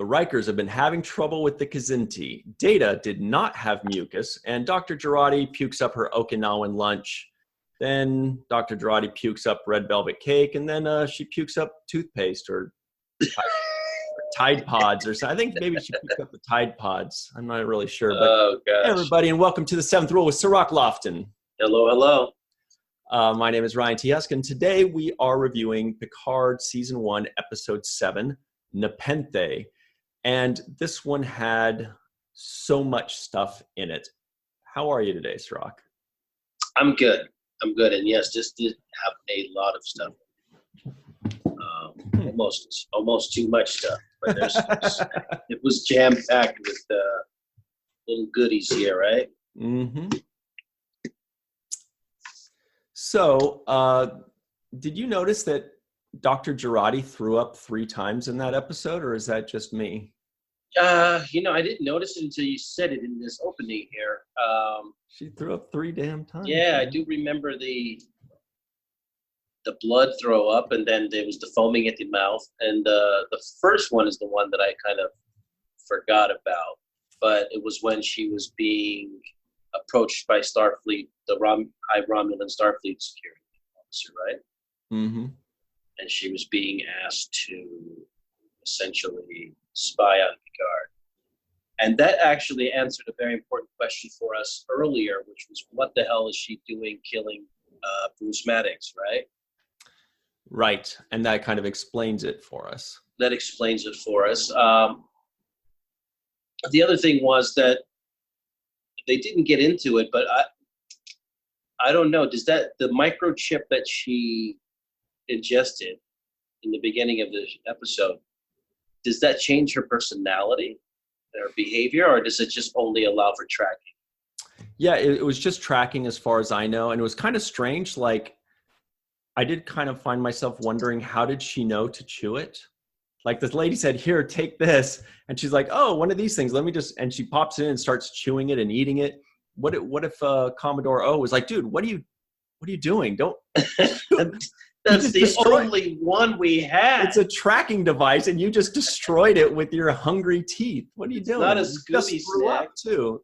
Rikers have been having trouble with the Kazinti. Data did not have mucus, and Dr. Girardi pukes up her Okinawan lunch. Then Dr. Girardi pukes up red velvet cake, and then she pukes up toothpaste or Tide Pods or something. I think maybe she pukes up the Tide Pods. I'm not really sure. But oh, gosh. Hey, everybody, and welcome to the Seventh Rule with Cirroc Lofton. Hello, hello. My name is Ryan T. Husk, and today we are reviewing Picard Season 1, Episode 7, Nepenthe. And this one had so much stuff in it. How are you today, Cirroc? I'm good. And yes, this did have a lot of stuff. Almost too much stuff. But it was jam-packed with little goodies here, right? Mm-hmm. So, did you notice that Dr. Girardi threw up 3 times in that episode, or is that just me? I didn't notice it until you said it in this opening here. She threw up 3 damn times. Yeah, I do remember the blood throw up, and then there was the foaming at the mouth. And the first one is the one that I kind of forgot about. But it was when she was being approached by Starfleet, the High Romulan Starfleet security officer, right? Mm-hmm. And she was being asked to essentially spy on Picard. And that actually answered a very important question for us earlier, which was, what the hell is she doing killing Bruce Maddox, right? Right, and that kind of explains it for us. That explains it for us. The other thing was that they didn't get into it, but I don't know. Does the microchip that she ingested in the beginning of the episode, does that change her personality, her behavior, or does it just only allow for tracking? Yeah, it was just tracking as far as I know. And it was kind of strange. Like, I did kind of find myself wondering, how did she know to chew it? Like, this lady said, here, take this. And she's like, oh, one of these things. Let me just, and she pops it in and starts chewing it and eating it. What if Commodore O was like, dude, what are you doing? Don't. That's the only one we had. It's a tracking device, and you just destroyed it with your hungry teeth. What are you doing? Not a you just threw snack. up too.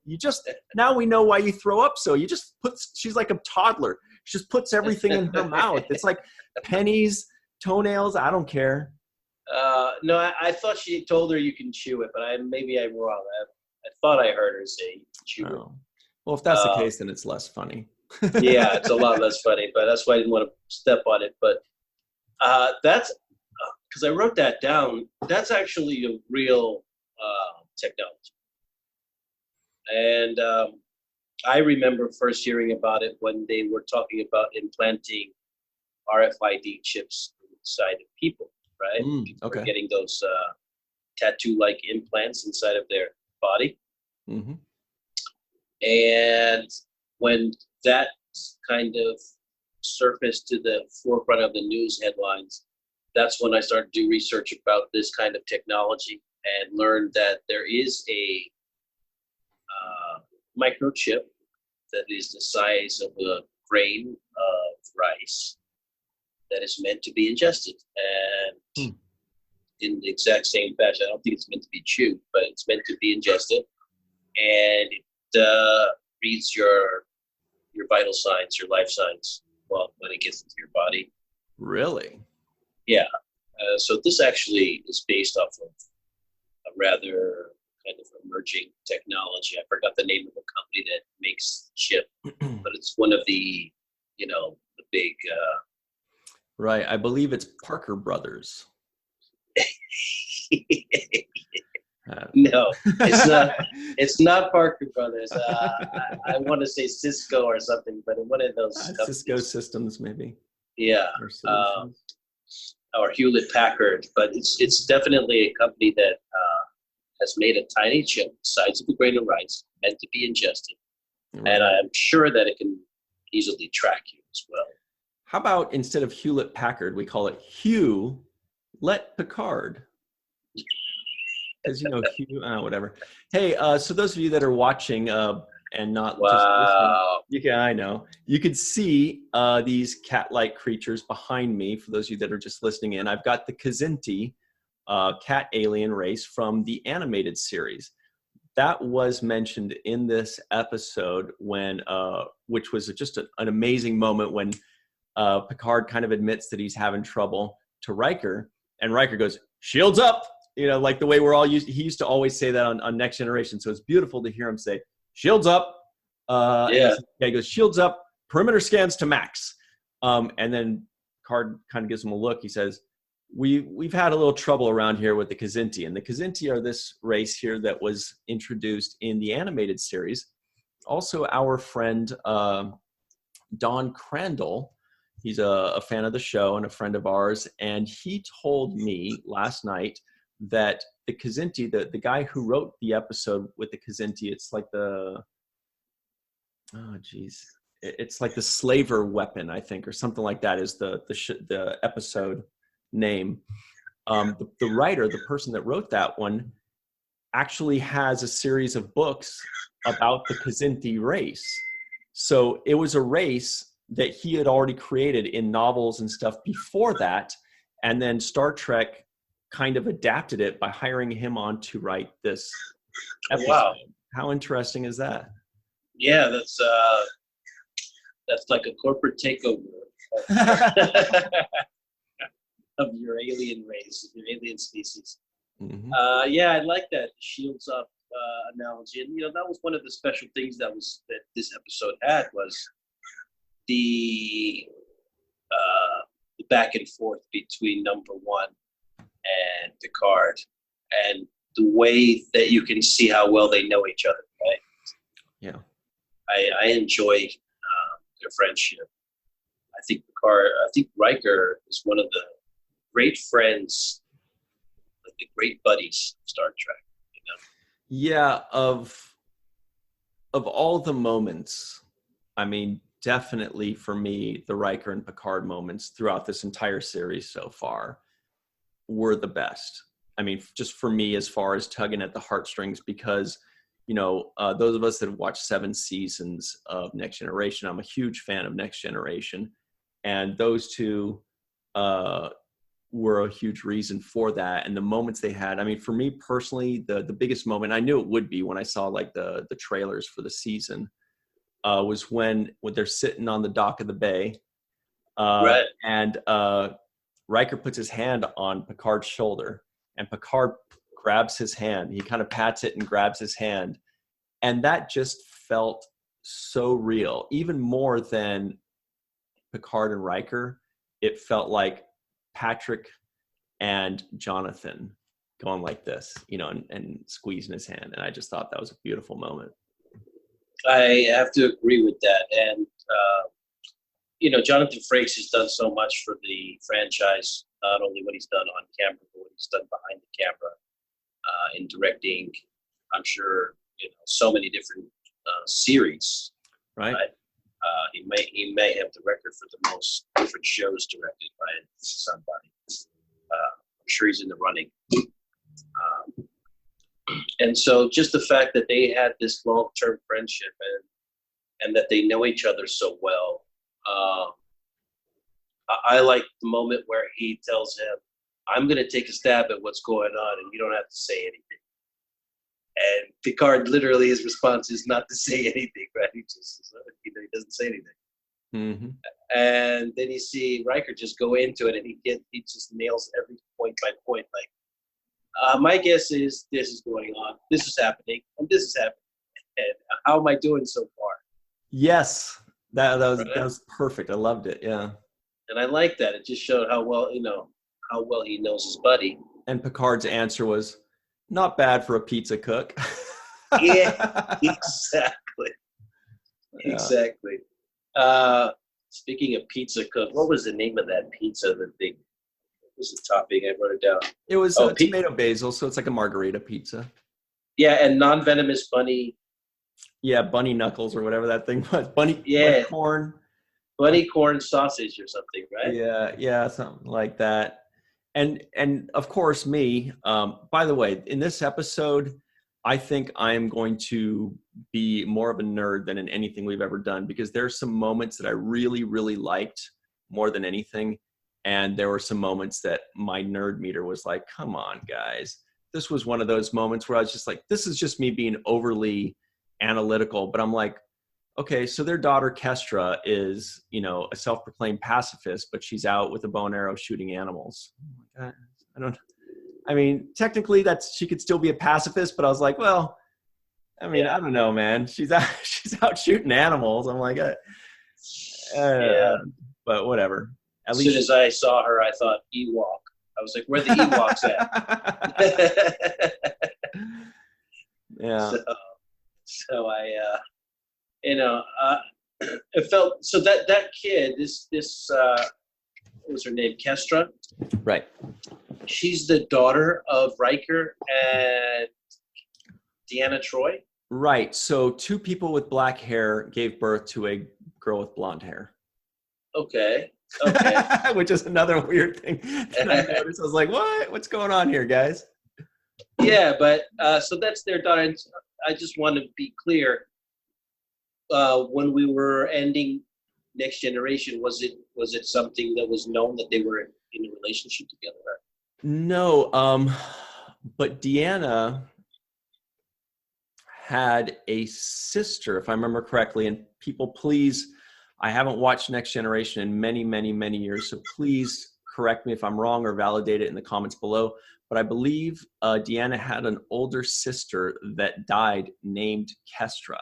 Now we know why you throw up. So you just she's like a toddler. She just puts everything in her mouth. It's like pennies, toenails. I don't care. No, I thought she told her you can chew it, but maybe I'm wrong. I thought I heard her say chew it. Well, if that's the case, then it's less funny. Yeah, it's a lot less funny, but that's why I didn't want to step on it. But that's because I wrote that down. That's actually a real technology. And I remember first hearing about it when they were talking about implanting RFID chips inside of people, right? People okay. were getting those tattoo-like implants inside of their body. Mm-hmm. And when that kind of surfaced to the forefront of the news headlines, that's when I started to do research about this kind of technology and learned that there is a microchip that is the size of a grain of rice that is meant to be ingested. And in the exact same fashion, I don't think it's meant to be chewed, but it's meant to be ingested. And it reads your vital signs, your life signs, well, when it gets into your body. Really? Yeah. So this actually is based off of a rather kind of emerging technology. I forgot the name of the company that makes chip, but it's one of the big. Right. I believe it's Parker Brothers. No, it's not. It's not Parker Brothers. I want to say Sisko or something, but one of those. Cisco Systems, maybe. Yeah. Or Hewlett Packard, but it's definitely a company that has made a tiny chip the size of a grain of rice meant to be ingested, and I'm sure that it can easily track you as well. How about instead of Hewlett Packard, we call it Hugh-let Picard? Because whatever. Hey, so those of you that are watching and not just listening, I know you could see these cat-like creatures behind me. For those of you that are just listening in, I've got the Kazinti cat alien race from the animated series. That was mentioned in this episode when, which was just an amazing moment when Picard kind of admits that he's having trouble to Riker, and Riker goes, "Shields up," like the way we're all used. He used to always say that on Next Generation. So it's beautiful to hear him say, "Shields up." He goes, "Shields up, perimeter scans to max." And then Picard kind of gives him a look. He says, We've had a little trouble around here with the Kzinti. And the Kzinti are this race here that was introduced in the animated series. Also, our friend Don Crandall, he's a fan of the show and a friend of ours, and he told me last night that the Kzinti, the guy who wrote the episode with the Kzinti, it's like it's like the slaver weapon, I think, or something like that is the episode name. The writer, the person that wrote that one, actually has a series of books about the Kzinti race. So it was a race that he had already created in novels and stuff before that, and then Star Trek kind of adapted it by hiring him on to write this episode. Wow. How interesting is that? Yeah, that's like a corporate takeover of your alien race, your alien species. Mm-hmm. Yeah, I like that shields up analogy, and that was one of the special things that this episode had was the back and forth between number one and Picard, and the way that you can see how well they know each other, right? Yeah, I enjoy their friendship. I think Riker is one of the great friends, like the great buddies of Star Trek. Yeah, of all the moments, I mean, definitely for me, the Riker and Picard moments throughout this entire series so far were the best. I mean, just for me, as far as tugging at the heartstrings, because those of us that have watched 7 seasons of Next Generation, I'm a huge fan of Next Generation, and those two were a huge reason for that. And the moments they had, I mean, for me personally, the biggest moment, I knew it would be when I saw like the trailers for the season, was when they're sitting on the dock of the bay, right. And Riker puts his hand on Picard's shoulder, and Picard grabs his hand. He kind of pats it and grabs his hand. And that just felt so real, even more than Picard and Riker. It felt like Patrick and Jonathan going like this, and squeezing his hand. And I just thought that was a beautiful moment. I have to agree with that. And, Jonathan Frakes has done so much for the franchise, not only what he's done on camera, but what he's done behind the camera, in directing, I'm sure, so many different series. Right. He may have the record for the most different shows directed by somebody. I'm sure he's in the running. And so just the fact that they had this long-term friendship and that they know each other so well. I like the moment where he tells him, "I'm going to take a stab at what's going on and you don't have to say anything." And Picard, literally, his response is not to say anything, right? He just, he doesn't say anything. Mm-hmm. And then you see Riker just go into it, and he just nails every point by point. Like, my guess is this is going on, this is happening, and this is happening. And how am I doing so far? Yes, that was perfect. I loved it. Yeah. And I like that. It just showed how well he knows his buddy. And Picard's answer was, "Not bad for a pizza cook." Yeah, exactly. Yeah. Exactly. Speaking of pizza cook, what was the name of that pizza? What was the topping? I wrote it down. It was tomato basil, so it's like a margarita pizza. Yeah, and non-venomous bunny. Yeah, bunny knuckles or whatever that thing was. Bunny corn. Bunny corn sausage or something, right? Yeah, something like that. And of course me, by the way, in this episode, I think I am going to be more of a nerd than in anything we've ever done, because there's some moments that I really, really liked more than anything. And there were some moments that my nerd meter was like, come on, guys. This was one of those moments where I was just like, this is just me being overly analytical. But I'm like, okay, so their daughter Kestra is, you know, a self-proclaimed pacifist, but she's out with a bow and arrow shooting animals. I mean, technically she could still be a pacifist, but I was like, well, I mean, I don't know, man. She's out shooting animals. I'm like, but whatever. As soon as I saw her, I thought Ewok. I was like, where the Ewoks at? Yeah. So I, it felt, so that kid, this what was her name? Kestra? Right. She's the daughter of Riker and Deanna Troi? Right. So 2 people with black hair gave birth to a girl with blonde hair. Okay. Which is another weird thing that I noticed. I was like, what? What's going on here, guys? Yeah, but so that's their daughter. And I just want to be clear. When we were ending Next Generation, was it something that was known that they were in a relationship together? No, but Deanna had a sister, if I remember correctly, and people, please, I haven't watched Next Generation in many, many, many years, so please correct me if I'm wrong or validate it in the comments below. But I believe Deanna had an older sister that died named Kestra.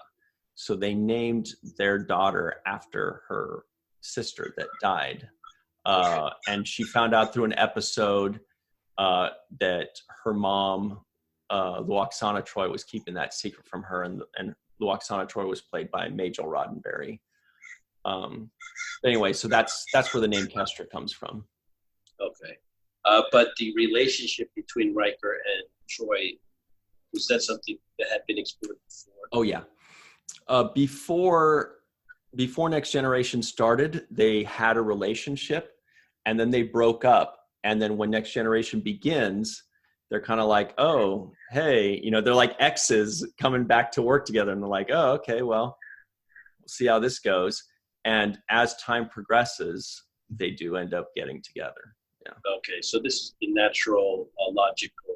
So they named their daughter after her sister that died. And she found out through an episode that her mom, Luoxana Troi, was keeping that secret from her. And Luoxana Troi was played by Majel Roddenberry. Anyway, so that's where the name Kestra comes from. Okay. But the relationship between Riker and Troi, was that something that had been explored before? Oh, yeah. Before Next Generation started, they had a relationship, and then they broke up. And then when Next Generation begins, they're kind of like, oh, hey, you know, they're like exes coming back to work together. And they're like, oh, okay, well, we'll see how this goes. And as time progresses, they do end up getting together. Yeah. Okay, so this is the natural, logical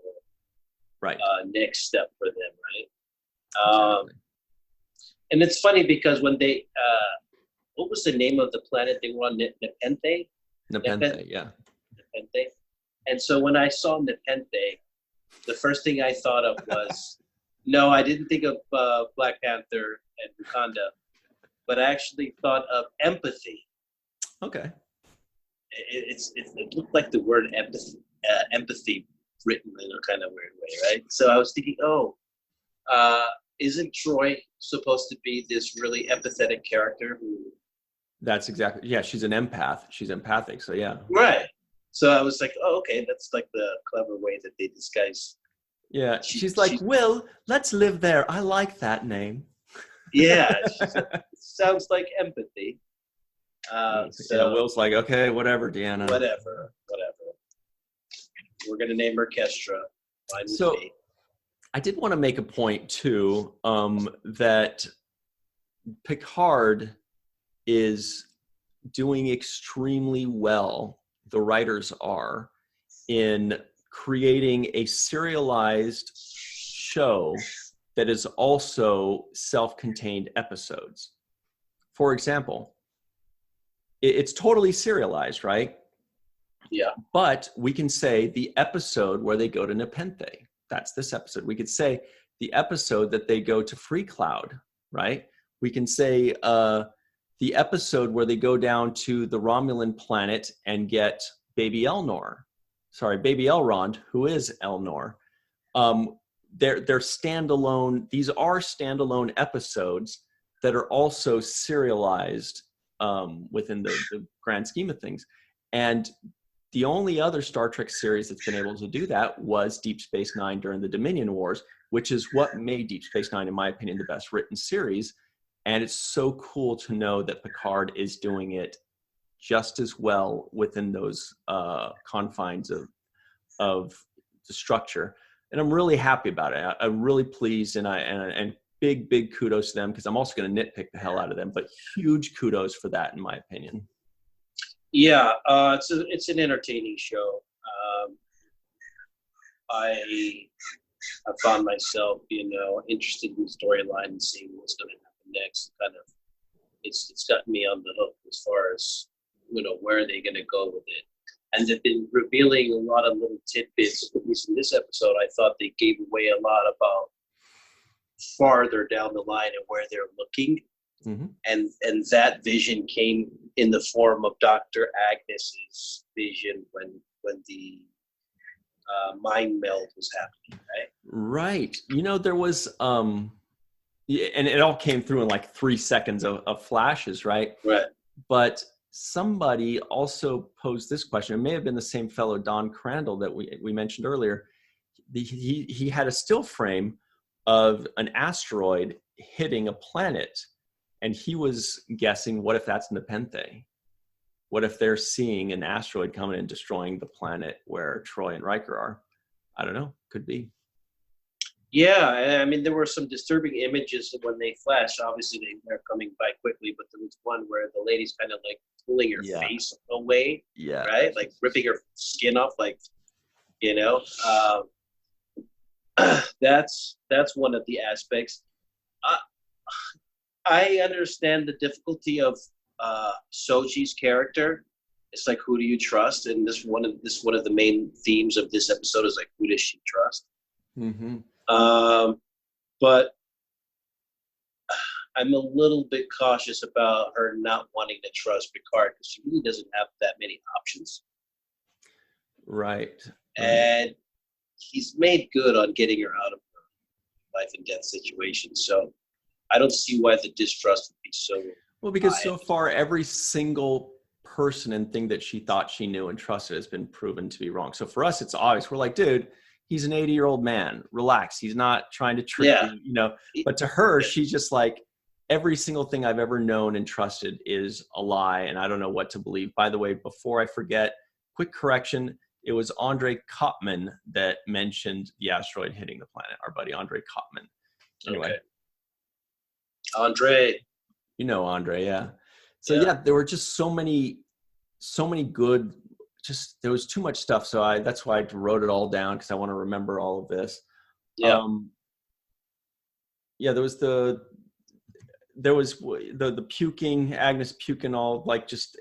right. Next step for them, right? Exactly. And it's funny because when they, what was the name of the planet they were on? Nepenthe? Nepenthe, yeah. Nepenthe. And so when I saw Nepenthe, the first thing I thought of was, no, I didn't think of Black Panther and Wakanda, but I actually thought of empathy. Okay. It looked like the word empathy written in a kind of weird way, right? So I was thinking, isn't Troi supposed to be this really empathetic character who? That's exactly, yeah, she's an empath. She's empathic, so yeah. Right. So I was like, oh, okay, that's like the clever way that they disguise. Yeah, she's like, Will, let's live there. I like that name. Yeah, sounds like empathy. So Will's like, okay, whatever, Deanna. Whatever. We're going to name her Kestra. So I did want to make a point, too, that Picard is doing extremely well, the writers are, in creating a serialized show that is also self-contained episodes. For example, it's totally serialized, right? Yeah. But we can say the episode where they go to Nepenthe, that's this episode. We could say the episode that they go to Free Cloud, right? We can say the episode where they go down to the Romulan planet and get baby Elrond, who is Elnor. They're standalone. These are standalone episodes that are also serialized within the grand scheme of things. And the only other Star Trek series that's been able to do that was Deep Space Nine during the Dominion Wars, which is what made Deep Space Nine, in my opinion, the best written series. And it's so cool to know that Picard is doing it just as well within those confines of the structure. And I'm really happy about it. I'm really pleased, and big kudos to them, because I'm also going to nitpick the hell out of them, but huge kudos for that, in my opinion. Yeah, it's an entertaining show. I found myself, interested in the storyline and seeing what's going to happen next. Kind of, it's gotten me on the hook as far as where are they going to go with it. And they've been revealing a lot of little tidbits. At least in this episode, I thought they gave away a lot about farther down the line and where they're looking. Mm-hmm. And that vision came in the form of Dr. Agnes's vision when the mind meld was happening, right? Right. There was and it all came through in like 3 seconds of flashes, right? Right. But somebody also posed this question. It may have been the same fellow, Don Crandall, that we mentioned earlier. He had a still frame of an asteroid hitting a planet, and he was guessing, what if that's Nepenthe? What if they're seeing an asteroid coming and destroying the planet where Troy and Riker are? I don't know. Could be. Yeah, I mean, there were some disturbing images when they flashed. Obviously, they're coming by quickly, but there was one where the lady's kind of like pulling her face away, right? Like ripping her skin off, like, that's one of the aspects. I understand the difficulty of Soji's character. It's like, who do you trust? And one of the main themes of this episode is like, who does she trust? Mm-hmm. But I'm a little bit cautious about her not wanting to trust Picard because she really doesn't have that many options. Right. And he's made good on getting her out of her life and death situation. So I don't see why the distrust would be so. Well, because so far every single person and thing that she thought she knew and trusted has been proven to be wrong. So for us, it's obvious. We're like, dude, he's an 80-year-old man. Relax. He's not trying to trick you, But to her, she's just like, every single thing I've ever known and trusted is a lie, and I don't know what to believe. By the way, before I forget, quick correction. It was Andre Koppman that mentioned the asteroid hitting the planet. Our buddy Andre Koppman. Anyway. Okay. Andre. You know Andre, yeah. So there were just so many good. Just there was too much stuff, so that's why I wrote it all down because I want to remember all of this. Yeah. There was the puking, Agnes puking all like just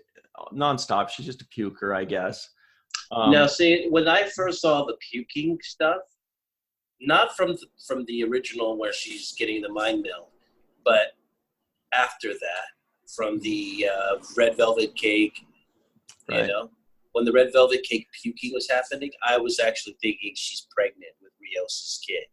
nonstop. She's just a puker, I guess. Now, see, when I first saw the puking stuff, not from the original where she's getting the mind meld, but after that, from the red velvet cake, right. When the red velvet cake puking was happening, I was actually thinking she's pregnant with Rios' kid,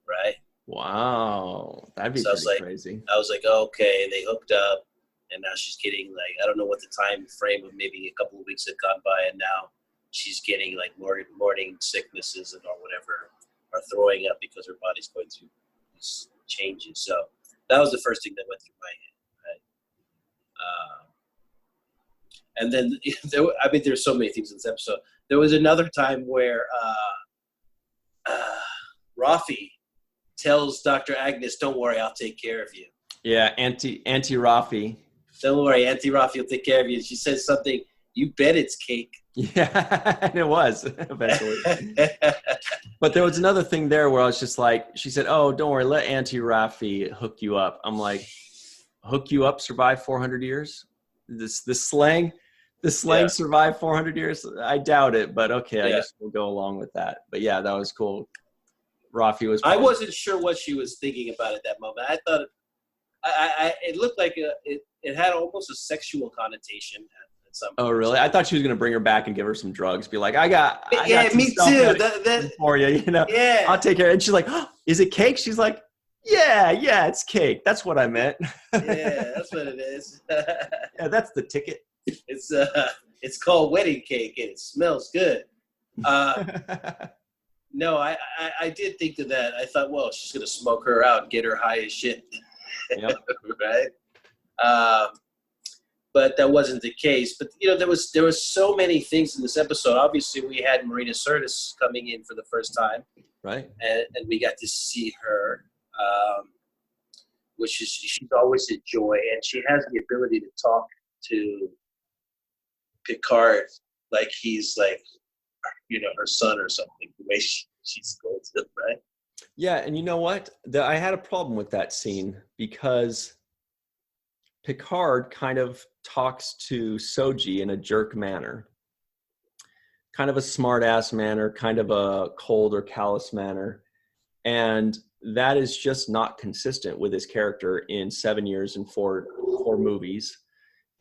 right? Wow, that'd be crazy. I was like, okay, they hooked up, and now she's getting like, I don't know what the time frame of, maybe a couple of weeks had gone by, and now she's getting like morning sicknesses and or whatever, or throwing up because her body's going through these changes. So that was the first thing that went through my head, right? And then there's so many things in this episode. There was another time where Rafi tells Dr. Agnes, "Don't worry, I'll take care of you." Yeah, Auntie Rafi. Don't worry, Auntie Rafi will take care of you. She says something, "You bet it's cake." Yeah, and it was eventually. But there was another thing there where I was just like, she said, "Oh, don't worry, let Auntie Rafi hook you up." I'm like, hook you up, survive 400 years? This slang survived 400 years? I doubt it, but okay, I guess we'll go along with that. But yeah, that was cool. Rafi was. I wasn't sure what she was thinking about at that moment. I thought it looked like it had almost a sexual connotation at some point. Oh, really? I thought she was going to bring her back and give her some drugs. Be like, I got me too. That for you, Yeah. I'll take care. And she's like, oh, is it cake? She's like, yeah, it's cake. That's what I meant. Yeah, that's what it is. Yeah, that's the ticket. It's called wedding cake and it smells good. No, I did think of that. I thought, well, she's gonna smoke her out and get her high as shit. Yep. Right? But that wasn't the case. But there was so many things in this episode. Obviously, we had Marina Sirtis coming in for the first time, right? And we got to see her, she's always a joy, and she has the ability to talk to Picard like he's like, her son or something, the way she scolds him, right? Yeah, and you know what? I had a problem with that scene because Picard kind of talks to Soji in a jerk manner, kind of a smart-ass manner, kind of a cold or callous manner, and that is just not consistent with his character in 7 years and four movies.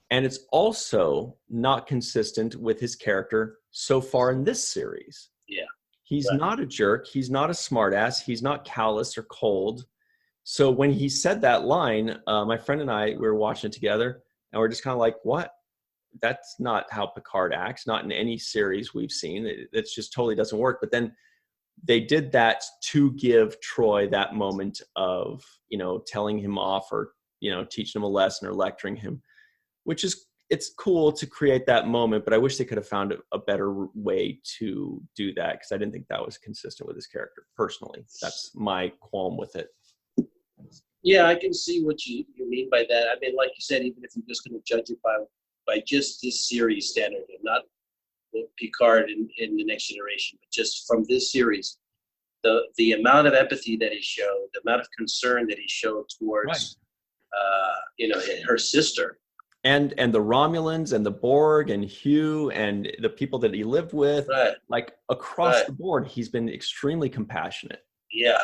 And it's also not consistent with his character so far in this series. Yeah. He's not a jerk. He's not a smartass. He's not callous or cold. So when he said that line, my friend and I, we were watching it together, and we're just kind of like, what? That's not how Picard acts, not in any series we've seen. It just totally doesn't work. But then they did that to give Troy that moment of, telling him off or, teaching him a lesson or lecturing him, which is, it's cool to create that moment, but I wish they could have found a better way to do that, because I didn't think that was consistent with his character personally. That's my qualm with it. Yeah, I can see what you mean by that. I mean, like you said, even if you're just going to judge it by just this series standard and not Picard in the Next Generation, but just from this series, the amount of empathy that he showed, the amount of concern that he showed towards, her sister. And the Romulans and the Borg and Hugh and the people that he lived with, like across the board, he's been extremely compassionate. Yeah,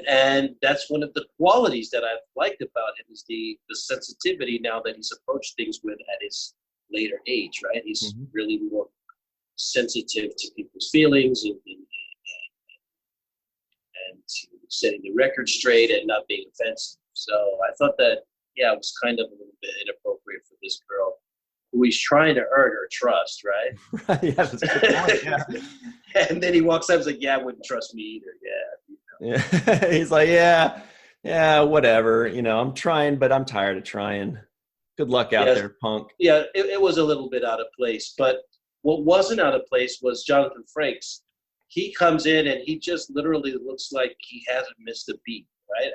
and that's one of the qualities that I've liked about him is the sensitivity now that he's approached things with at his later age, right? He's really more sensitive to people's feelings and to setting the record straight and not being offensive. So I thought that, it was kind of a little bit inappropriate for this girl who he's trying to earn her trust, right? Yeah, that's a good point, yeah. And then he walks up and is like, I wouldn't trust me either. Yeah. He's like, yeah, whatever. I'm trying, but I'm tired of trying. Good luck out there, punk. Yeah, it was a little bit out of place. But what wasn't out of place was Jonathan Frakes. He comes in and he just literally looks like he hasn't missed a beat, right?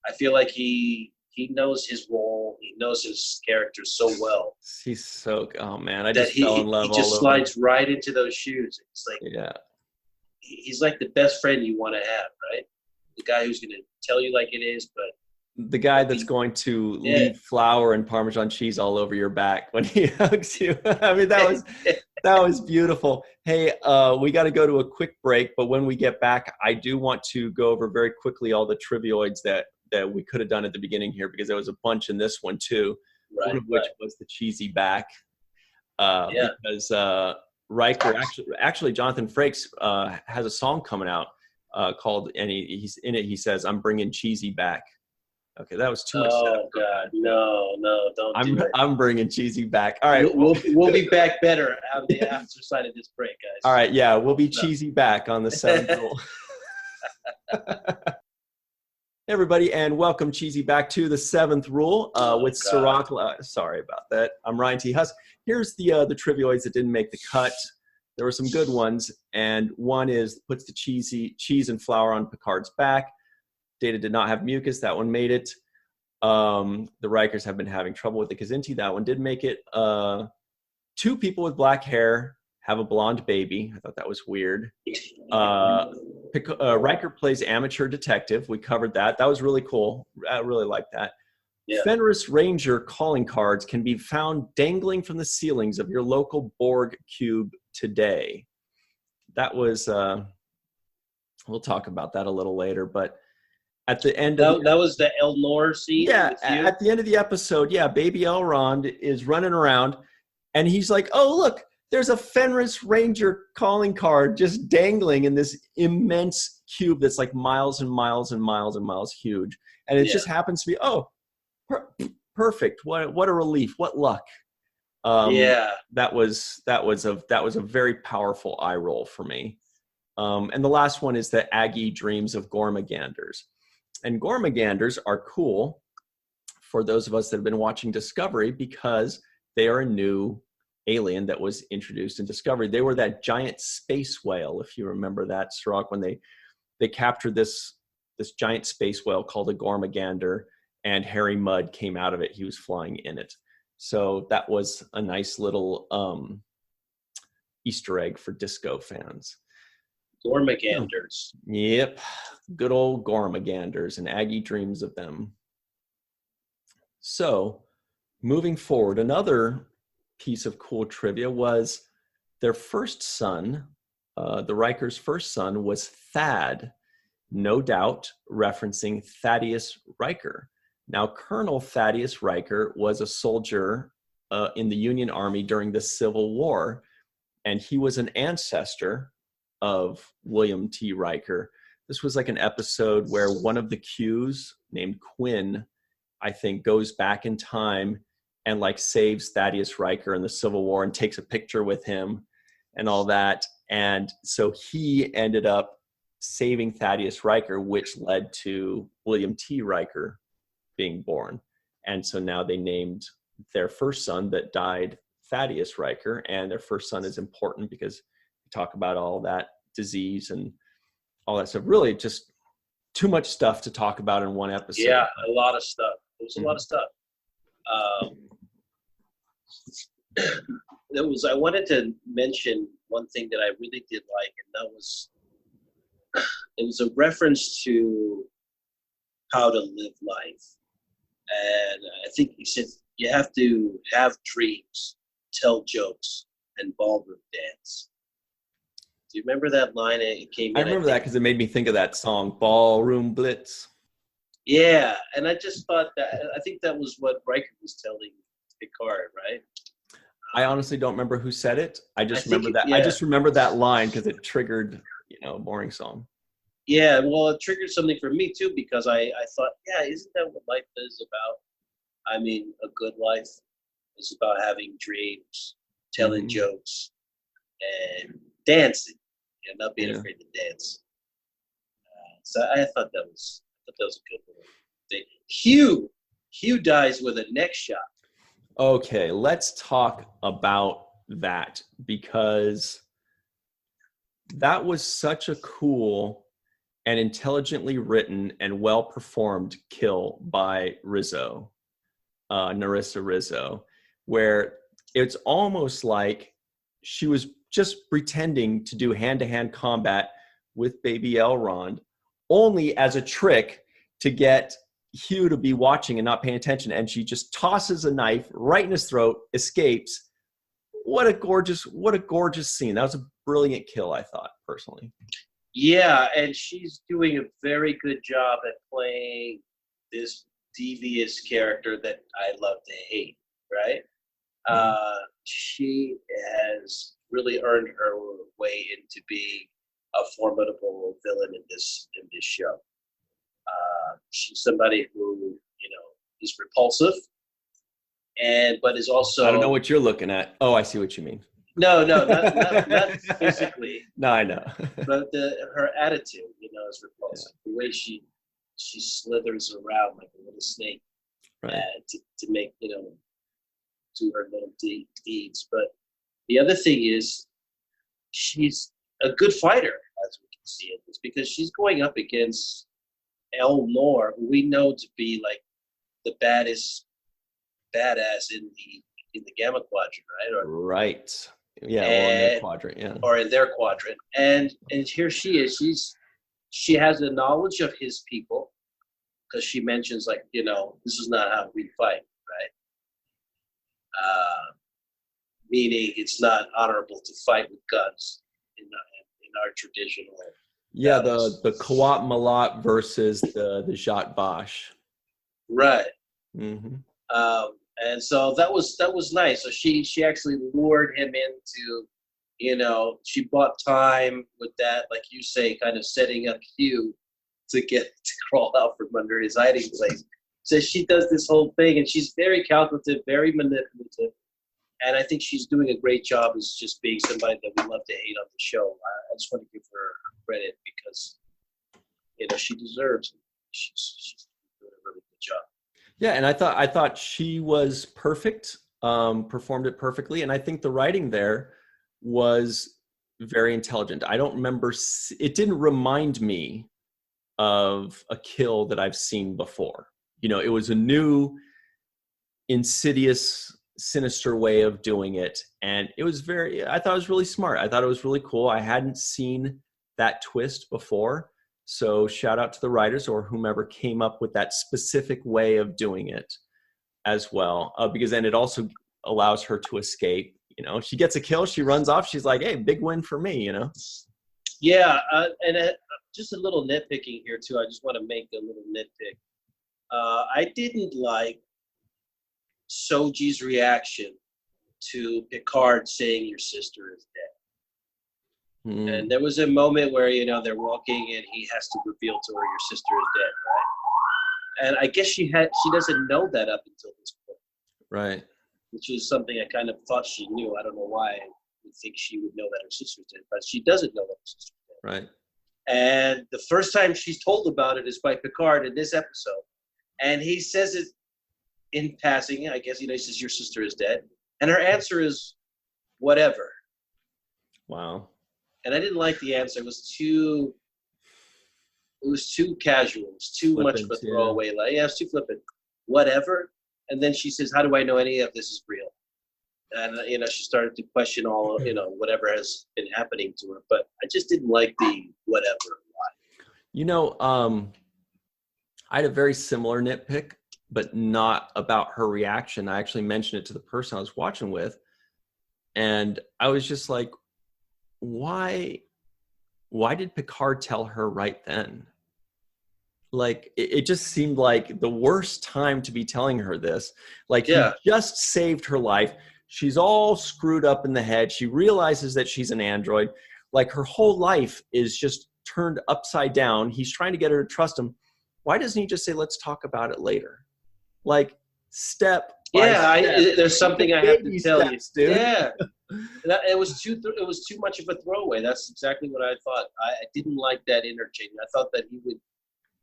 I feel like he knows his role. He knows his character so well. He's so, oh man, I just fell in love. He just slides right into those shoes. It's like, he's like the best friend you want to have, right? The guy who's going to tell you like it is, but the guy that's going to leave flour and Parmesan cheese all over your back when he hugs you. I mean, that was beautiful. Hey, we got to go to a quick break, but when we get back, I do want to go over very quickly all the trivioids that we could have done at the beginning here, because there was a bunch in this one too. One of which was the cheesy back. Because Riker, actually Jonathan Frakes has a song coming out called, and he's in it, he says, "I'm bringing cheesy back." Okay, that was too much. Oh God, no, don't do it. I'm bringing cheesy back. All right, we'll be back better on the after side of this break, guys. All right, yeah, we'll be cheesy back on the 7th rule. Hey everybody, and welcome cheesy back to the 7th rule with Cirroc. Sorry about that. I'm Ryan T. Husk. Here's the trivioids that didn't make the cut. There were some good ones, and one is puts the cheese and flour on Picard's back. Data did not have mucus. That one made it. The Rikers have been having trouble with the Kazinti. That one did make it. 2 people with black hair have a blonde baby. I thought that was weird. Riker plays amateur detective. We covered that. That was really cool. I really like that. Yeah. Fenris Ranger calling cards can be found dangling from the ceilings of your local Borg cube today. That was, we'll talk about that a little later, but at the end of that was the Elnor scene. Yeah, at the end of the episode, baby Elrond is running around and he's like, oh, look, there's a Fenris Ranger calling card just dangling in this immense cube that's like miles and miles and miles and miles huge. And it just happens to be, perfect. What a relief. What luck. That was a very powerful eye roll for me. And the last one is that Aggie dreams of Gormaganders. And Gormaganders are cool for those of us that have been watching Discovery because they are a new alien that was introduced in Discovery. They were that giant space whale, if you remember that, Cirroc, when they captured this giant space whale called a Gormagander, and Harry Mudd came out of it. He was flying in it. So that was a nice little Easter egg for disco fans. Gormaganders. Yep, good old Gormaganders, and Aggie dreams of them. So, moving forward, another piece of cool trivia was their first son, the Rikers' first son, was Thad, no doubt referencing Thaddeus Riker. Now, Colonel Thaddeus Riker was a soldier in the Union Army during the Civil War, and he was an ancestor of William T. Riker. This was like an episode where one of the Qs, named Quinn, I think, goes back in time and like saves Thaddeus Riker in the Civil War and takes a picture with him and all that. And so he ended up saving Thaddeus Riker, which led to William T. Riker being born. And so now they named their first son that died Thaddeus Riker, and their first son is important because we talk about all that disease and all that stuff. Really just too much stuff to talk about in one episode. Yeah, a lot of stuff. There's a lot of stuff. I wanted to mention one thing that I really did like, and that was, it was a reference to how to live life. And I think he said, you have to have dreams, tell jokes, and ballroom dance. Do you remember that line? It came. I remember that because it made me think of that song, Ballroom Blitz. Yeah, and I just thought that, I think that was what Riker was telling Picard, right? I honestly don't remember who said it. I just remember that. Yeah. I just remember that line because it triggered, a boring song. Yeah, well, it triggered something for me too, because I thought, yeah, isn't that what life is about? I mean, a good life is about having dreams, telling jokes, and dancing, not being afraid to dance. So I thought that was a good little thing. Hugh dies with a neck shot. Okay, let's talk about that, because that was such a cool and intelligently written and well performed kill by Rizzo, Narissa Rizzo, where it's almost like she was just pretending to do hand-to-hand combat with baby Elrond, only as a trick to get Hugh to be watching and not paying attention. And she just tosses a knife right in his throat, escapes. What a gorgeous scene. That was a brilliant kill, I thought, personally. Yeah, and she's doing a very good job at playing this devious character that I love to hate, right? She has really earned her way into being a formidable villain in this show. She's somebody who, is repulsive, but is also... I don't know what you're looking at. Oh, I see what you mean. No, not physically. No, I know. But her attitude, is repulsive. Yeah. The way she slithers around like a little snake, right. To make, do her little deeds. But the other thing is, she's a good fighter, as we can see in this, because she's going up against Elnor, who we know to be like the baddest badass in the Gamma Quadrant, right? Right. Yeah, or in their quadrant, yeah. Or in their quadrant. And here she is. She has a knowledge of his people, because she mentions, like, this is not how we fight, right? Meaning it's not honorable to fight with guns in our traditional... Yeah, the Kawat Malat versus the Jat Vash. Right. Mm-hmm. And so that was nice. So she actually lured him into, she bought time with that, like you say, kind of setting up Hugh to crawl out from under his hiding place. So she does this whole thing, and she's very calculative, very manipulative. And I think she's doing a great job as just being somebody that we love to hate on the show. I just want to give her credit, because, she deserves it. She's doing a really good job. Yeah, and I thought she was perfect, performed it perfectly, and I think the writing there was very intelligent. I don't remember, it didn't remind me of a kill that I've seen before. It was a new, insidious sinister way of doing it. And it was I thought it was really smart. I thought it was really cool. I hadn't seen that twist before. So shout out to the writers or whomever came up with that specific way of doing it as well. Because then it also allows her to escape. You know, she gets a kill, she runs off. She's like, hey, big win for me, you know? Yeah. Just a little nitpicking here too. I just want to make a little nitpick. I didn't like Soji's reaction to Picard saying your sister is dead. Mm. And there was a moment where, you know, they're walking and he has to reveal to her your sister is dead, right? And I guess she doesn't know that up until this point. Right. Which is something I kind of thought she knew. I don't know why I would think she would know that her sister's dead, but she doesn't know that her sister's dead. Right. And the first time she's told about it is by Picard in this episode. And he says it in passing. I guess he says, your sister is dead. And her answer is, whatever. Wow. And I didn't like the answer. It was too casual. It was too Flippant, much of a throwaway. Yeah. It was too flippant. Whatever. And then she says, how do I know any of this is real? And, you know, she started to question all, you know, whatever has been happening to her. But I just didn't like the whatever line. You know, I had a very similar nitpick, but not about her reaction. I actually mentioned it to the person I was watching with. And I was just like, why did Picard tell her right then? Like, it just seemed like the worst time to be telling her this. Like, yeah. He just saved her life. She's all screwed up in the head. She realizes that she's an android. Like, her whole life is just turned upside down. He's trying to get her to trust him. Why doesn't he just say, let's talk about it later? Like, step by step. There's something I have to tell steps, you. Dude. Yeah. It was too much of a throwaway. That's exactly what I thought. I didn't like that interchange. I thought that he would,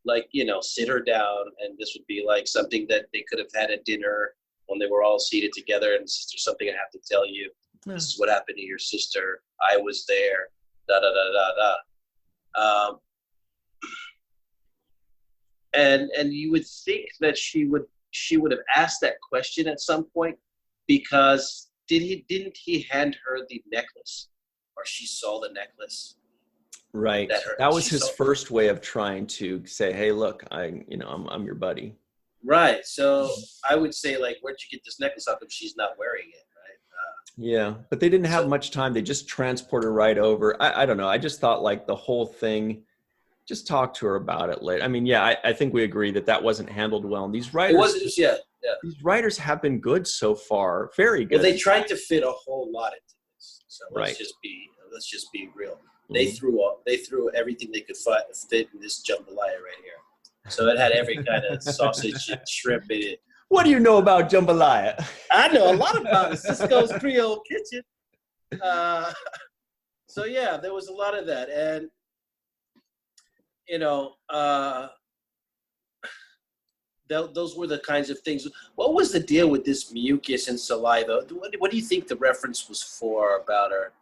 like, you know, sit her down, and this would be like something that they could have had at dinner when they were all seated together. And there's something I have to tell you. Yeah. This is what happened to your sister. I was there. Da da da da da. And you would think that she would have asked that question at some point, because didn't he hand her the necklace, or she saw the necklace? Right. That was his first way of trying to say, hey, look, I'm your buddy. Right. So I would say, like, where'd you get this necklace off if she's not wearing it? Right. Yeah. But they didn't have much time. They just transported her right over. I don't know. I just thought, like, the whole thing, just talk to her about it later. I mean, yeah, I think we agree that wasn't handled well. And these writers, these writers have been good so far. Very good. Well, they tried to fit a whole lot into this. So let's just be real. They threw everything they could fit in this jambalaya right here. So it had every kind of sausage and shrimp in it. What do you know about jambalaya? I know a lot about it. Sisko's Creole Kitchen. So yeah, there was a lot of that, and you know, those were the kinds of things. What was the deal with this mucus and saliva? What do you think the reference was for about her?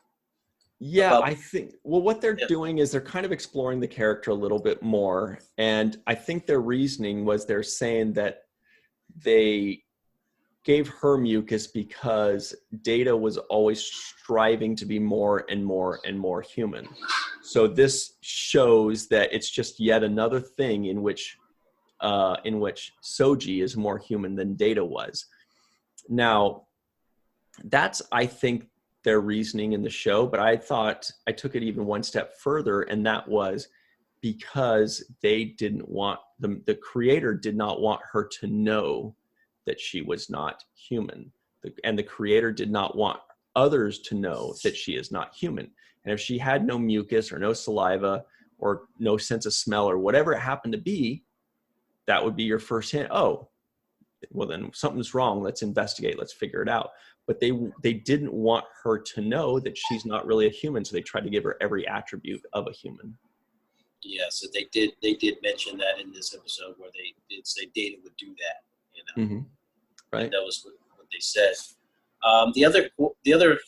Yeah, I think, well, what they're doing is they're kind of exploring the character a little bit more. And I think their reasoning was they're saying that they gave her mucus because Data was always striving to be more and more and more human. So this shows that it's just yet another thing in which Soji is more human than Data was. Now, that's, I think, their reasoning in the show, but I thought I took it even one step further, and that was because they didn't want the creator did not want her to know that she was not human, and the creator did not want others to know that she is not human. And if she had no mucus or no saliva or no sense of smell or whatever it happened to be, that would be your first hint. Oh, well, then something's wrong. Let's investigate. Let's figure it out. But they didn't want her to know that she's not really a human, so they tried to give her every attribute of a human. Yeah, so they did mention that in this episode, where they did say Data would do that. You know, mm-hmm. Right? And that was what they said. The other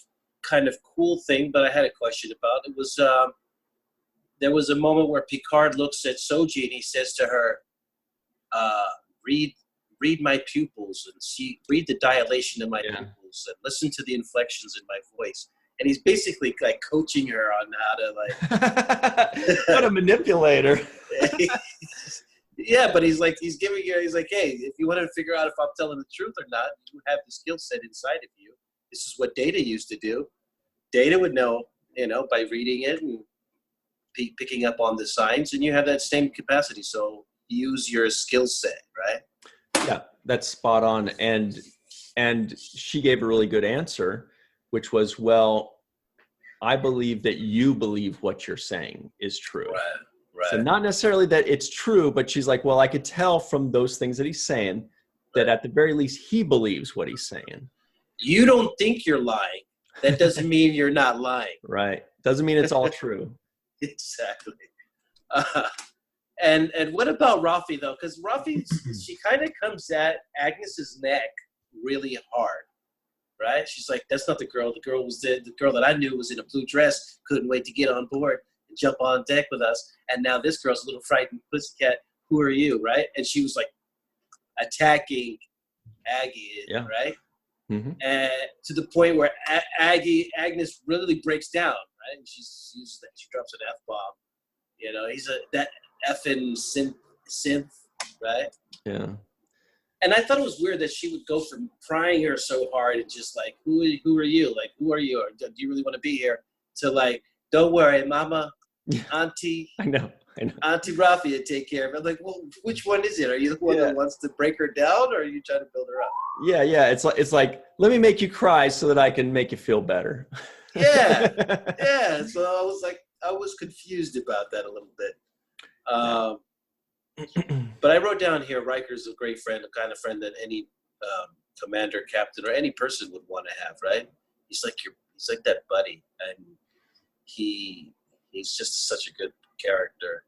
kind of cool thing, but I had a question about it, was there was a moment where Picard looks at Soji and he says to her, "Read read my pupils and read the dilation in my Yeah. pupils and listen to the inflections in my voice. And he's basically like coaching her on how to like. What a manipulator. Yeah, but he's like hey, if you want to figure out if I'm telling the truth or not, you have the skill set inside of you. This is what Data used to do. Data would know, by reading it and picking up on the signs, and you have that same capacity. So use your skill set, right? Yeah, that's spot on. And she gave a really good answer, which was, well, I believe that you believe what you're saying is true. Right. So not necessarily that it's true, but she's like, well, I could tell from those things that he's saying that at the very least he believes what he's saying. You don't think you're lying. That doesn't mean you're not lying. Right. Doesn't mean it's all true. Exactly. And what about Rafi though? Because Rafi, she kind of comes at Agnes's neck really hard, right? She's like, "That's not the girl. The girl was the girl that I knew was in a blue dress. Couldn't wait to get on board and jump on deck with us. And now this girl's a little frightened pussycat. Who are you, right?" And she was like attacking Aggie, right? Mm-hmm. And to the point where Agnes really breaks down, right? And she drops an F-bomb. He's that effing synth, right? Yeah. And I thought it was weird that she would go from prying her so hard and just like, who are you? Like, who are you? Or do you really want to be here? To like, don't worry, Mama, Auntie. I know. Auntie Rafi will take care of it. I'm like, well, which one is it? Are you the one that wants to break her down, or are you trying to build her up? Yeah. It's like, let me make you cry so that I can make you feel better. Yeah. So I was confused about that a little bit. But I wrote down here, Riker's a great friend, the kind of friend that any commander, captain, or any person would want to have, right? He's like that buddy, and he's just such a good character.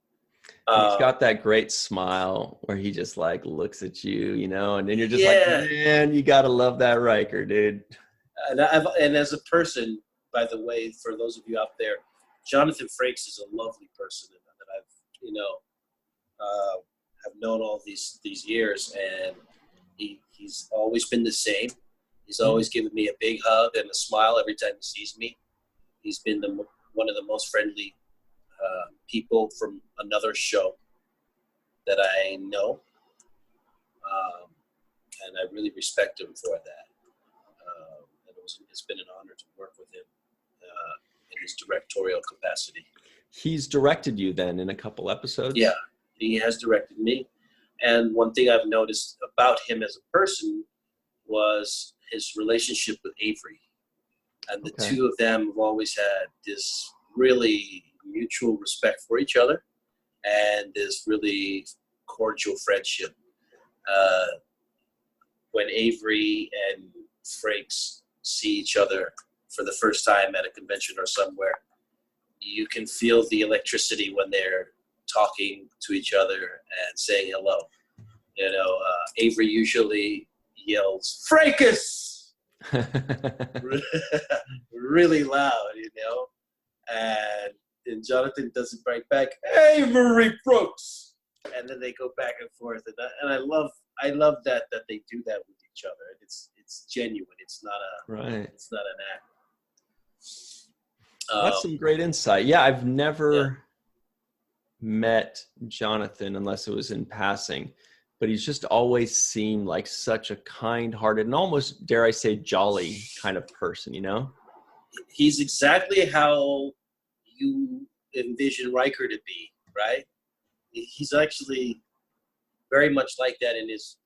He's got that great smile where he just like looks at you, and then you're just like, man, you gotta love that Riker, dude. And as a person, by the way, for those of you out there, Jonathan Frakes is a lovely person that I've known all these years, and he's always been the same. He's always given me a big hug and a smile every time he sees me. He's been one of the most friendly people from another show that I know, and I really respect him for that. And it's been an honor to work with him in his directorial capacity. He's directed you then in a couple episodes? Yeah, he has directed me. And one thing I've noticed about him as a person was his relationship with Avery. And the two of them have always had this really mutual respect for each other and this really cordial friendship. When Avery and Frakes see each other for the first time at a convention or somewhere, you can feel the electricity when they're talking to each other and saying hello. Avery usually yells, "Fracas!" really loud, and Jonathan does it right back, "Avery Brooks!" And then they go back and forth, and I love that they do that with each other. It's genuine. It's not It's not an act. That's some great insight. Yeah, I've never met Jonathan unless it was in passing, but he's just always seemed like such a kind-hearted and almost, dare I say, jolly kind of person, He's exactly how you envision Riker to be, right? He's actually very much like that in his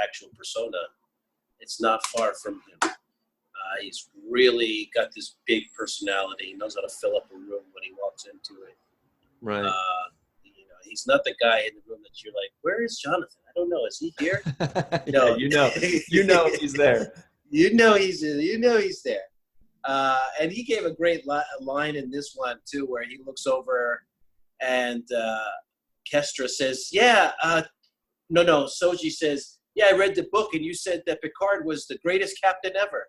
actual persona. It's not far from him. He's really got this big personality. He knows how to fill up a room when he walks into it. Right. He's not the guy in the room that you're like, "Where is Jonathan? I don't know. Is he here?" No, he's there. He's there. And he gave a great line in this one too, where he looks over and Kestra says, Soji says, "Yeah, I read the book and you said that Picard was the greatest captain ever."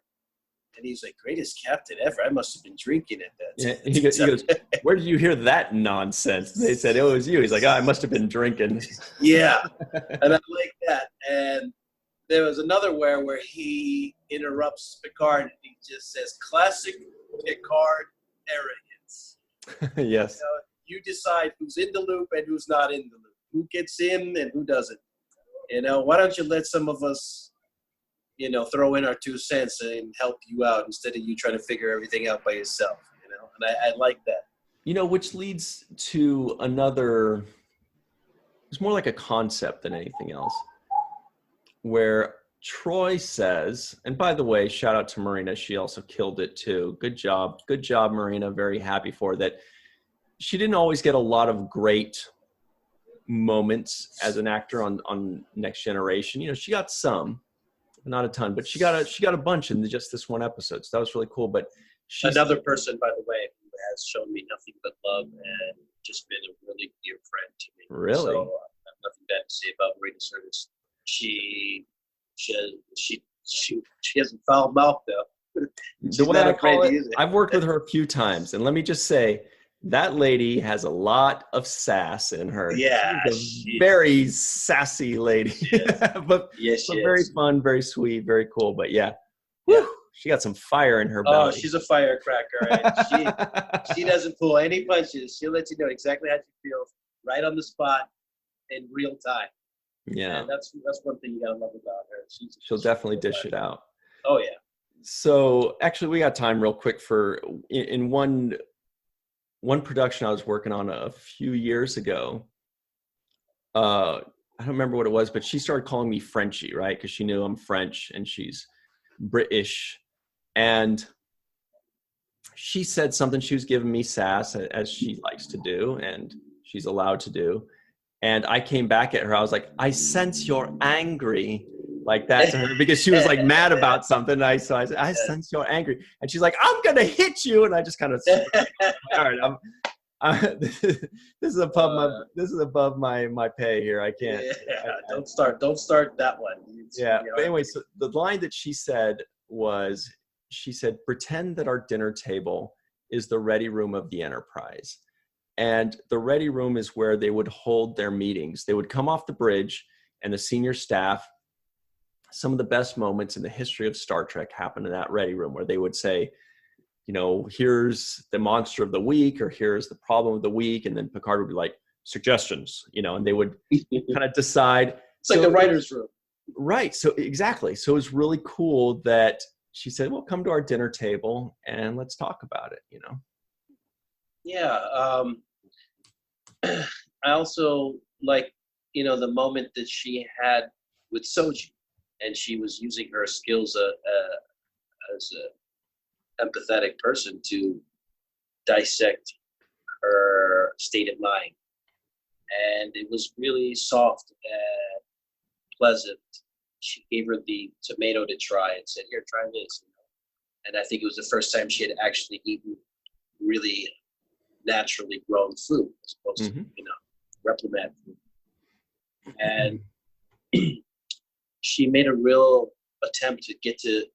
And he's like, greatest captain ever. I must have been drinking at that Yeah, time. he goes, where did you hear that nonsense? They said, it was you. He's like, I must have been drinking. Yeah. And I like that. And there was another where he interrupts Picard and he just says, classic Picard arrogance. Yes. You decide who's in the loop and who's not in the loop. Who gets in and who doesn't. Why don't you let some of us, throw in our 2 cents and help you out instead of you trying to figure everything out by yourself, And I like that. Which leads to another, it's more like a concept than anything else, where Troy says, and by the way, shout out to Marina. She also killed it too. Good job, Marina. Very happy for her. That. She didn't always get a lot of great moments as an actor on Next Generation. She got some, not a ton, but she got a bunch in just this one episode. So that was really cool. But another person, by the way, who has shown me nothing but love and just been a really dear friend to me. Really? So I have nothing bad to say about Marina Sirtis. She hasn't foul mouth though. The way I call it, I've worked with her a few times, and let me just say, that lady has a lot of sass in her. Yeah. She's a very sassy lady. but very fun, very sweet, very cool. But yeah. Whew, she got some fire in her belly. Oh, she's a firecracker. Right? She doesn't pull any punches. She'll let you know exactly how she feels right on the spot in real time. Yeah. And that's one thing you gotta love about her. She'll definitely dish it out. Oh yeah. So actually we got time real quick for in one production I was working on a few years ago. I don't remember what it was, but she started calling me Frenchie, right? Because she knew I'm French and she's British. And she said something. She was giving me sass, as she likes to do, and she's allowed to do. And I came back at her. I was like, I sense you're angry, like that to her, because she was like mad about something. And I said, I sense you're angry. And she's like, I'm going to hit you. And I just kind of, all right, this is above my pay here. I can't. Yeah, don't start that one. But anyway, so the line that she said was, she said, pretend that our dinner table is the ready room of the Enterprise. And the ready room is where they would hold their meetings. They would come off the bridge, and the senior staff, some of the best moments in the history of Star Trek happened in that ready room, where they would say, here's the monster of the week, or here's the problem of the week. And then Picard would be like, suggestions, and they would kind of decide. It's like the writer's room. Right. So exactly. So it was really cool that she said, well, come to our dinner table and let's talk about it, Yeah. I also like, the moment that she had with Soji, and she was using her skills as a empathetic person to dissect her state of mind. And it was really soft and pleasant. She gave her the tomato to try and said, here, try this. And I think it was the first time she had actually eaten really naturally grown food, as opposed to, reprimand food. And she made a real attempt to get to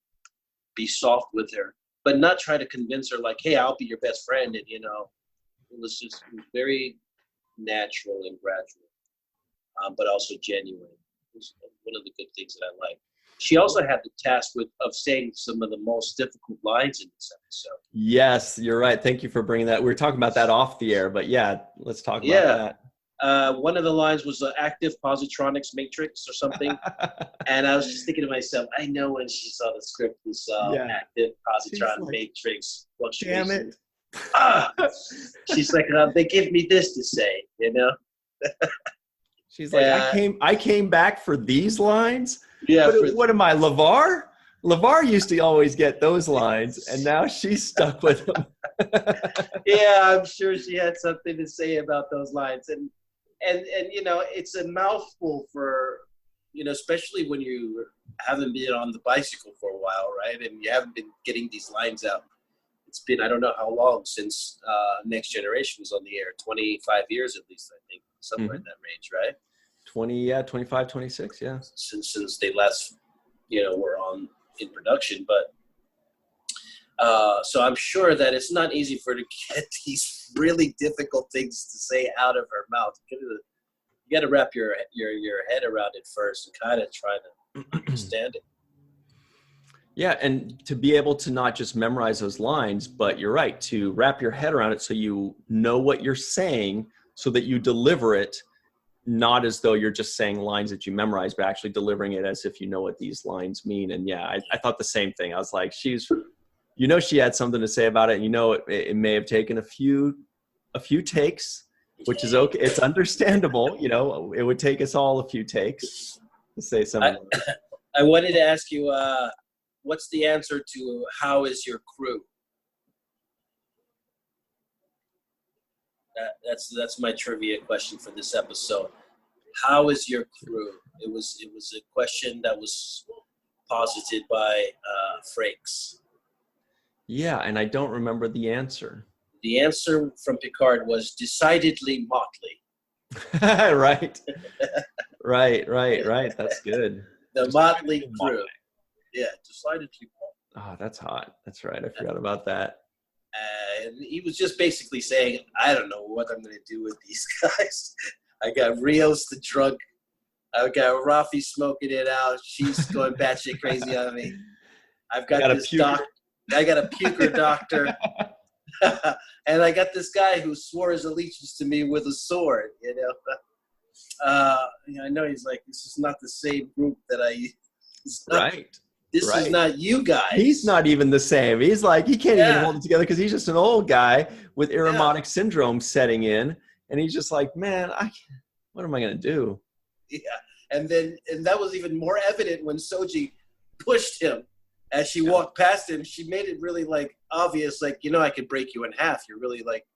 be soft with her, but not try to convince her like, hey, I'll be your best friend. And, it was just very natural and gradual, but also genuine. It was one of the good things that I like. She also had the task of saying some of the most difficult lines in this episode. Yes, you're right. Thank you for bringing that. We were talking about that off the air, but yeah, let's talk about that. One of the lines was the active positronics matrix or something. And I was just thinking to myself, I know when she saw the script, we saw active positron matrix fluctuation. Damn it. She's like, they give me this to say, She's like, I came back for these lines? Yeah. What am I, LeVar? LeVar used to always get those lines, and now she's stuck with them. Yeah, I'm sure she had something to say about those lines. And it's a mouthful for, especially when you haven't been on the bicycle for a while, right? And you haven't been getting these lines out. It's been, I don't know how long since Next Generation was on the air, 25 years at least, I think, somewhere in that range, right? 25, 26, yeah. Since they last, were on in production. But So I'm sure that it's not easy for her to get these really difficult things to say out of her mouth. You got to wrap your head around it first and kind of try to understand it. Yeah, and to be able to not just memorize those lines, but you're right, to wrap your head around it so you know what you're saying so that you deliver it, not as though you're just saying lines that you memorize, but actually delivering it as if you know what these lines mean. And yeah, I thought the same thing. I was like, she had something to say about it. And it may have taken a few takes, which is okay. It's understandable. It would take us all a few takes to say something. I wanted to ask you, what's the answer to how is your crew? That's my trivia question for this episode. How is your crew? It was a question that was posited by Frakes. Yeah, and I don't remember the answer. The answer from Picard was decidedly motley. Right. Right. That's good. The motley crew. Yeah, decidedly motley. Oh, that's hot. That's right. I forgot about that. And he was just basically saying, I don't know what I'm going to do with these guys. I got Rios the drunk. I got Rafi smoking it out. She's going batshit crazy on me. I've got this doctor. I got a puker doctor. And I got this guy who swore his allegiance to me with a sword, I know he's like, this is not the same group that This is not you guys. He's not even the same. He's like, he can't even hold it together because he's just an old guy with Ironic syndrome setting in. And he's just like, man, what am I going to do? Yeah. And that was even more evident when Soji pushed him. As she walked past him, she made it really like obvious, like, I could break you in half. You're really like,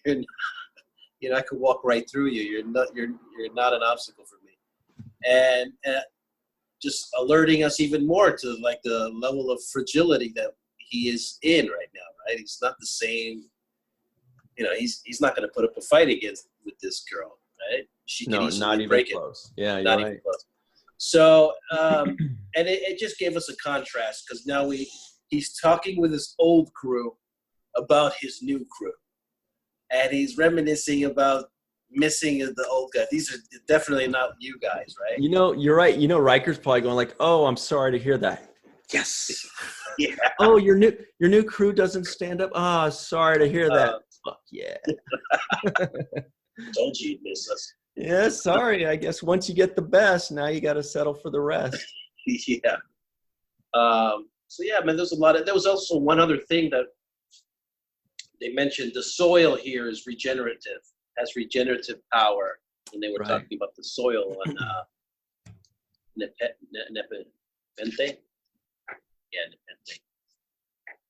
I could walk right through you. You're not an obstacle for me. And just alerting us even more to like the level of fragility that he is in right now, right? He's not the same, he's not going to put up a fight with this girl, right? She can easily break it. Close. Yeah, you're not right. even close. So, and it just gave us a contrast because now he's talking with his old crew about his new crew. And he's reminiscing about missing the old guy. These are definitely not you guys, right? You're right. Riker's probably going like, "Oh, I'm sorry to hear that." Yes. Yeah. Oh, your new crew doesn't stand up. Oh, sorry to hear that. Fuck yeah. Told you you'd miss us. Yeah, sorry. I guess once you get the best, now you got to settle for the rest. Yeah. So yeah, man. There was also one other thing that they mentioned. The soil here is regenerative. Has regenerative power, and they were talking about the soil on Nepenthe. Yeah,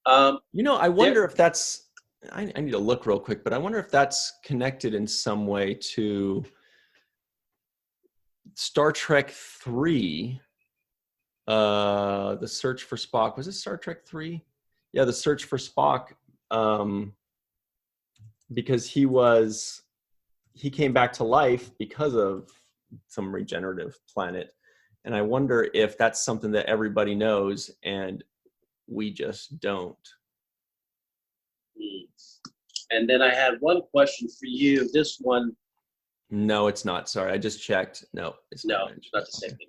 Nepenthe. I wonder if that's. I need to look real quick, but I wonder if that's connected in some way to Star Trek 3. The Search for Spock. Was it Star Trek 3? Yeah, the Search for Spock. Because he came back to life because of some regenerative planet. And I wonder if that's something that everybody knows and we just don't. And then I had one question for you. This one. No, it's not. Sorry, I just checked. No, it's not the same thing.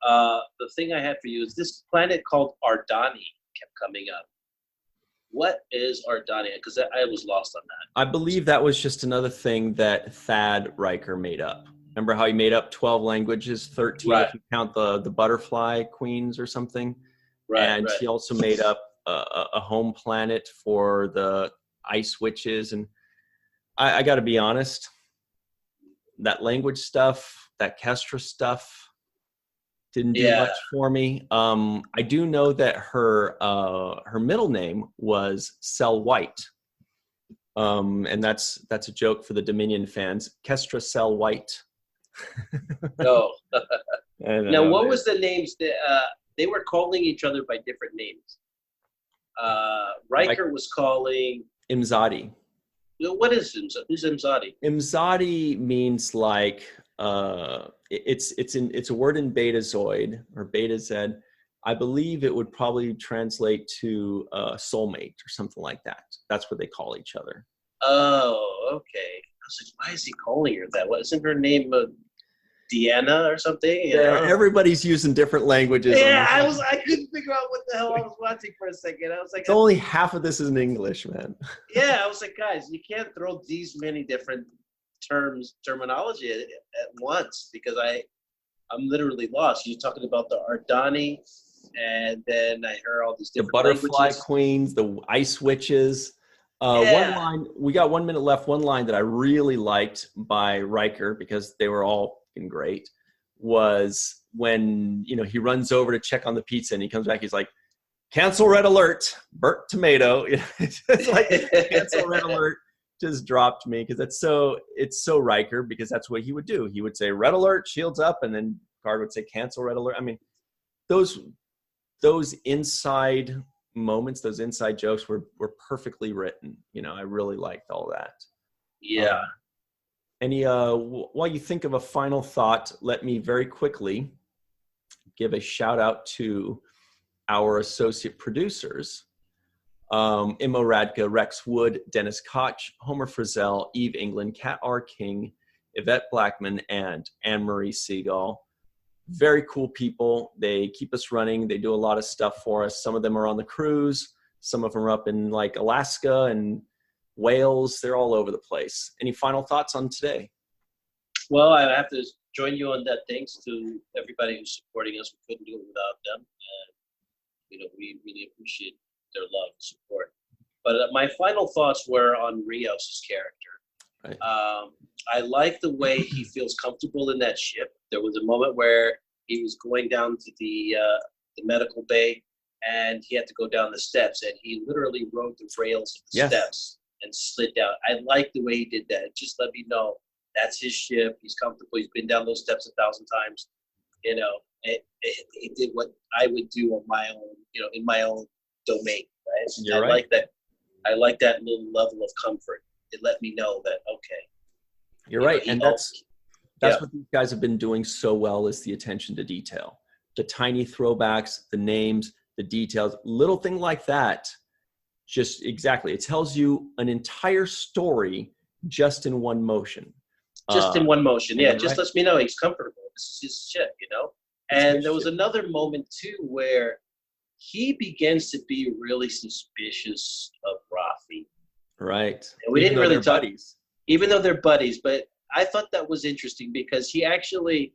The thing I had for you is this planet called Ardani kept coming up. What is Ardania? Because I was lost on that. I believe that was just another thing that Thad Riker made up. Remember how he made up 12 languages, 13 if you count the butterfly queens or something? Right. And he also made up a home planet for the ice witches. And I got to be honest, that language stuff, that Kestra stuff, didn't do much for me. I do know that her middle name was Cell White, and that's a joke for the Dominion fans. Kestra Cell White. No. Now, what was the names that they were calling each other by different names? Riker was calling Imzadi. What is Imzadi? Who's Imzadi? Imzadi means like it's a word in Betazoid or Beta Z, I believe it would probably translate to soulmate or something like that. That's what they call each other. Oh, okay. I was like, why is he calling her that? What isn't her name Deanna or something? Yeah, everybody's using different languages. Yeah, I couldn't figure out what the hell I was watching for a second. I was like, it's only half of this is in English, man. Yeah, I was like, guys, you can't throw these many different terminology at once, because I'm literally lost. You're talking about the Ardani, and then I heard all these different butterfly languages. queens, the ice witches. Yeah. One line, we got 1 minute left. One line that I really liked by Riker, because they were all great, was when, he runs over to check on the pizza and he comes back, he's like, cancel red alert, burnt tomato. It's like cancel red alert just dropped me, because it's so Riker, because that's what he would do. He would say red alert, shields up, and then Picard would say cancel red alert. I mean, those inside moments, those inside jokes were perfectly written. I really liked all that. Yeah. While you think of a final thought, let me very quickly give a shout out to our associate producers, Immo Radka, Rex Wood, Dennis Koch, Homer Frizzell, Eve England, Kat R. King, Yvette Blackmon, and Marie Segal. Very cool people. They keep us running. They do a lot of stuff for us. Some of them are on the cruise. Some of them are up in like Alaska and Wales. They're all over the place. Any final thoughts on today? Well, I have to join you on that. Thanks to everybody who's supporting us. We couldn't do it without them. And, we really appreciate their love and support. But my final thoughts were on Rios' character. Right. I like the way he feels comfortable in that ship. There was a moment where he was going down to the medical bay, and he had to go down the steps, and he literally rode the rails of the steps and slid down. I like the way he did that. It just let me know that's his ship. He's comfortable. He's been down those steps 1,000 times. It did what I would do on my own, in my own domain. Right? I like that little level of comfort. It let me know that, okay. You're right. And that's what these guys have been doing so well, is the attention to detail. The tiny throwbacks, the names, the details, little thing like that. Just exactly. It tells you an entire story just in one motion. Just in one motion. Yeah. Just right? lets me know he's comfortable. This is his ship, And there was another moment too where he begins to be really suspicious of Rafi. Right. And we didn't really talk, buddies. Even though they're buddies, but I thought that was interesting, because he actually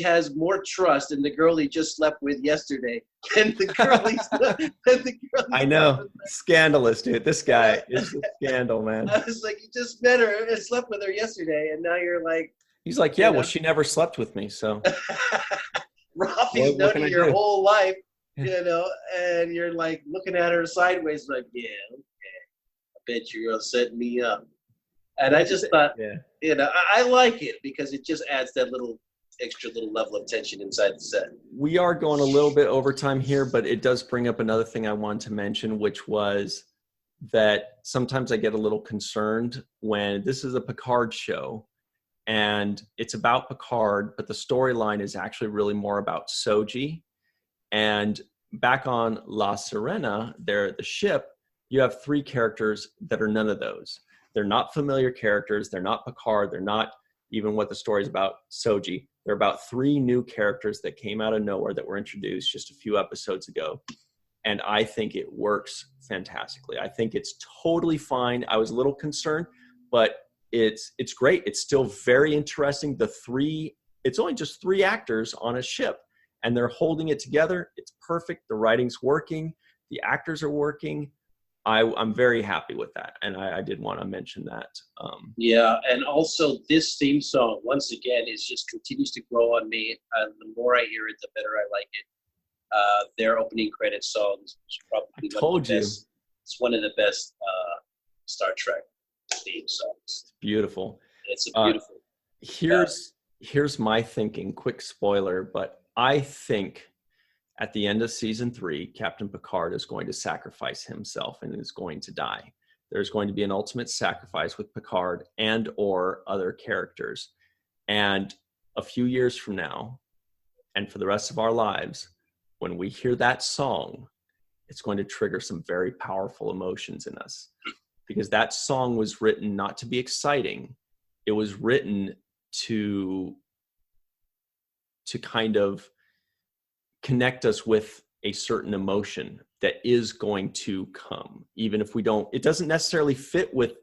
has more trust in the girl he just slept with yesterday than the girl I know. Scandalous, dude. This guy is a scandal, man. I was like, you just met her and slept with her yesterday, and now you're like... He's like, yeah, well, she never slept with me, so... Rafi's known you your whole life, and you're like looking at her sideways like, yeah, okay. I bet you're going to set me up. And I just thought, I like it, because it just adds that extra little level of tension inside the set. We are going a little bit over time here, but it does bring up another thing I wanted to mention, which was that sometimes I get a little concerned when this is a Picard show and it's about Picard, but the storyline is actually really more about Soji. And back on La Sirena, the ship, you have 3 characters that are none of those. They're not familiar characters. They're not Picard. They're not even what the story is about Soji. They're about 3 new characters that came out of nowhere that were introduced just a few episodes ago. And I think it works fantastically. I think it's totally fine. I was a little concerned, but it's great. It's still very interesting. It's only just 3 actors on a ship, and they're holding it together. It's perfect. The writing's working. The actors are working. I'm very happy with that, and I did want to mention that. And also this theme song, once again, continues to grow on me. The more I hear it, the better I like it. Their opening credits songs is probably it's one of the best Star Trek theme songs. It's beautiful. It's a beautiful. Here's my thinking. Quick spoiler, but I think at the end of season 3, Captain Picard is going to sacrifice himself and is going to die. There's going to be an ultimate sacrifice with Picard and or other characters. And a few years from now, and for the rest of our lives, when we hear that song, it's going to trigger some very powerful emotions in us, because that song was written not to be exciting. It was written to kind of connect us with a certain emotion that is going to come, even if we don't, it doesn't necessarily fit with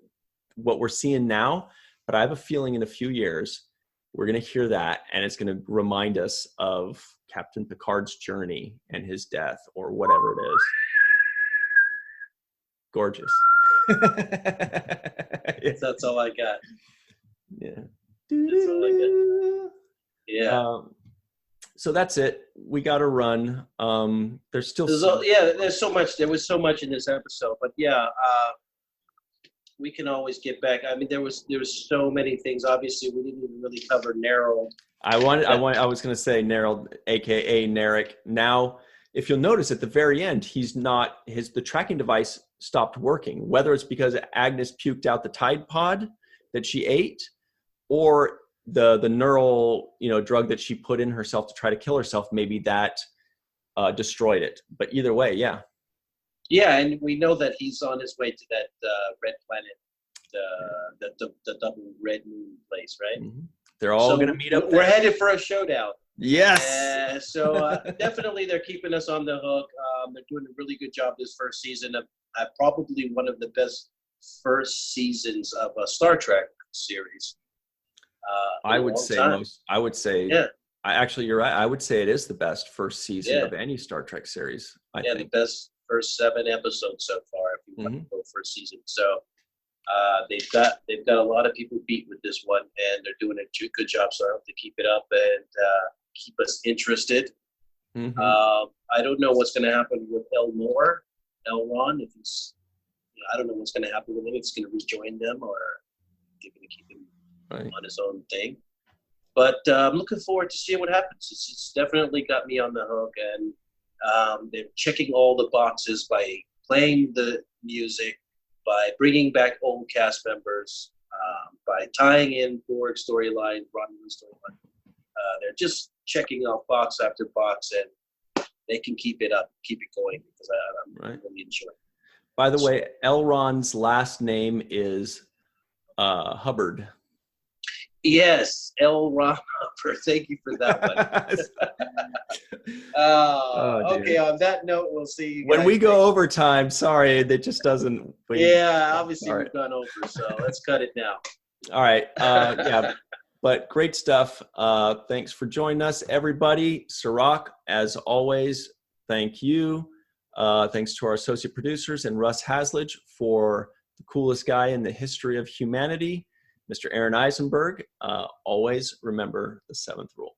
what we're seeing now, but I have a feeling in a few years, we're going to hear that and it's going to remind us of Captain Picard's journey and his death or whatever it is. Gorgeous. That's all I got. Yeah. That's all I got. Yeah. So that's it. We got to run. There's still there's so much. There was so much in this episode, but yeah, we can always get back. I mean, there was so many things. Obviously, we didn't even really cover Narrow. I was going to say Narrow, aka Narek. Now, if you'll notice at the very end, the tracking device stopped working. Whether it's because Agnes puked out the Tide Pod that she ate, or the neural drug that she put in herself to try to kill herself, maybe that destroyed it. But either way, yeah. Yeah, and we know that he's on his way to that red planet, the double red moon place, right? Mm-hmm. They're all going to meet up there. We're headed for a showdown. Yes. So definitely they're keeping us on the hook. They're doing a really good job this first season. Probably one of the best first seasons of a Star Trek series. I would say yeah. You're right. I would say it is the best first season of any Star Trek series. I think. The best first 7 episodes so far, if you want to go first season. So they've got a lot of people beat with this one, and they're doing a good job. So I hope to keep it up and keep us interested. Mm-hmm. I don't know what's going to happen with Elron. If he's, I don't know what's going to happen with him. If he's going to rejoin them, or they're going to keep him on his own thing. But I'm looking forward to seeing what happens. It's definitely got me on the hook, and they're checking all the boxes by playing the music, by bringing back old cast members, by tying in Borg storyline, Romulan storyline. They're just checking off box after box, and they can keep it up, keep it going, because I'm really enjoying it. By the way, Elron's last name is Hubbard. Yes, L. Ron Hubbard. Thank you for that one. Okay, on that note, we'll see you guys. When we go overtime, sorry, that just doesn't. Obviously we've gone over, so let's cut it now. All right. But great stuff. Thanks for joining us, everybody. Cirroc, as always, thank you. Thanks to our associate producers and Russ Hasledge for the coolest guy in the history of humanity. Mr. Aaron Eisenberg, always remember the 7th rule.